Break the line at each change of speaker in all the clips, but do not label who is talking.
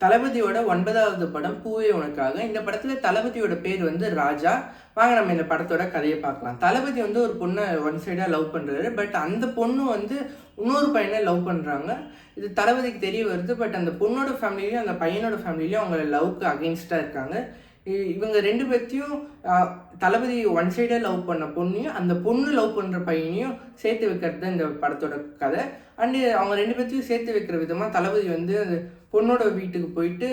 தளபதியோட 9வது படம் பூவே உனக்காக. இந்த படத்துல தளபதியோட பேர் வந்து ராஜா. வாங்க நம்ம இந்த படத்தோட கதையை பார்க்கலாம். தளபதி வந்து ஒரு பொண்ணை ஒன் சைடாக லவ் பண்ணுறாரு. பட் அந்த பொண்ணு வந்து இன்னொரு பையனை லவ் பண்ணுறாங்க. இது தளபதிக்கு தெரிய வருது. பட் அந்த பொண்ணோட ஃபேமிலிலையும் அந்த பையனோட ஃபேமிலிலையும் அவங்க லவ்க்கு அகெயின்ஸ்டாக இருக்காங்க. இவங்க ரெண்டு பேர்த்தையும் தளபதி ஒன் சைடாக லவ் பண்ண பொண்ணையும் அந்த பொண்ணு லவ் பண்ணுற பையனையும் சேர்த்து வைக்கிறது தான் இந்த படத்தோட கதை. அண்டு அவங்க ரெண்டு பேர்த்தையும் சேர்த்து வைக்கிற விதமாக தளபதி வந்து அந்த பொண்ணோட வீட்டுக்கு போயிட்டு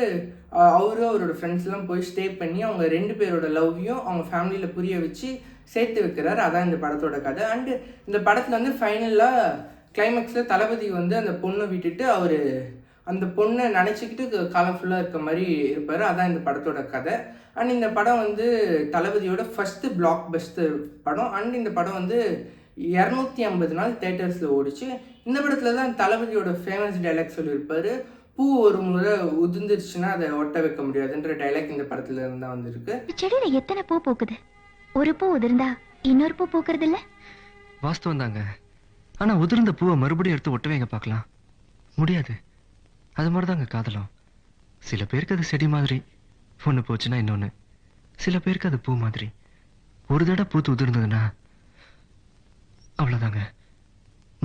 அவரும் அவரோட ஃப்ரெண்ட்ஸ்லாம் போய் ஸ்டே பண்ணி அவங்க ரெண்டு பேரோட லவ்வையும் அவங்க ஃபேமிலியில் புரிய வச்சு சேர்த்து வைக்கிறார். அதான் இந்த படத்தோட கதை. அண்டு இந்த படத்தில் வந்து ஃபைனலாக கிளைமேக்ஸில் தளபதி வந்து அந்த பொண்ணை விட்டுட்டு அவர் அந்த பொண்ணை நினச்சிக்கிட்டு காலம் ஃபுல்லாக இருக்க மாதிரி இருப்பார். அதான் இந்த படத்தோட கதை. அண்ட் இந்த படம் வந்து தளபதியோட ஃபஸ்ட்டு பிளாக் பஸ்டர் படம். அண்ட் இந்த படம் வந்து 250 நாள் தேட்டர்ஸில் ஓடிச்சு. இந்த படத்தில் தான் தளபதியோட ஃபேமஸ் டைலாக் சொல்லியிருப்பார், பூ ஒரு முறை உதிர்ந்துருச்சுன்னா அதை ஒட்ட வைக்க முடியாதுன்ற டைலாக் இந்த படத்துல இருந்து தான் வந்திருக்கு.
செடியில எத்தனை பூ பூக்குது, ஒரு பூ உதிர்ந்தா இன்னொரு பூ பூக்குறது இல்ல?
வாஸ்தவம் தாங்க. ஆனா உதிர்ந்த பூவை மறுபடியும் எடுத்து ஒட்ட வைங்க பார்க்கலாம், முடியாது. அது மாதிரிதாங்க காதலும். சில பேருக்கு அது செடி மாதிரி, ஒன்று போச்சுன்னா இன்னொன்று. சில பேருக்கு அது பூ மாதிரி, ஒரு தடவை பூத்து உதிர்ந்ததுன்னா அவ்வளோதாங்க,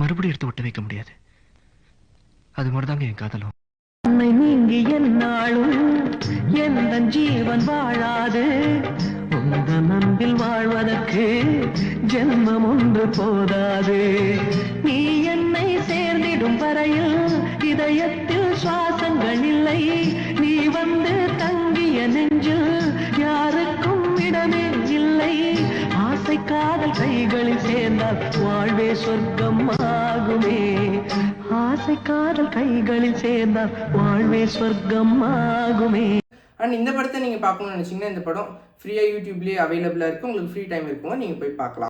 மறுபடியும் எடுத்து ஒட்ட வைக்க முடியாது. அது மாதிரிதாங்க என் காதலும்.
உன்னை நீங்கி என்னாலும் எந்த ஜீவன் வாழாது, உந்த அன்பில் வாழ்வதற்கு ஜென்மம் ஒன்று போதாது. நீ என்னை சேர்ந்திடும் வரையில் இதயத்தில் சுவாசங்கள் இல்லை, நீ வந்து தங்கிய நெஞ்சில் யாருக்கும் இடமே இல்லை. ஆசை காதல் கைகளில் சேர்ந்தால் வாழ்வே சொர்க்கம் ஆகுமே, ஆசை காதல் கைகளில் சேர்ந்தால் வாழ்வே சொர்க்கம் ஆகுமே.
அண்ட் இந்த படத்தை நீங்கள் பார்க்கணும்னு நினச்சிங்கன்னா இந்த படம் ஃப்ரீயாக யூடியூப்லேயே அவைலபிளாக இருக்குது. உங்களுக்கு ஃப்ரீ டைம் இருக்கும்போது நீங்கள் போய் பார்க்கலாம்.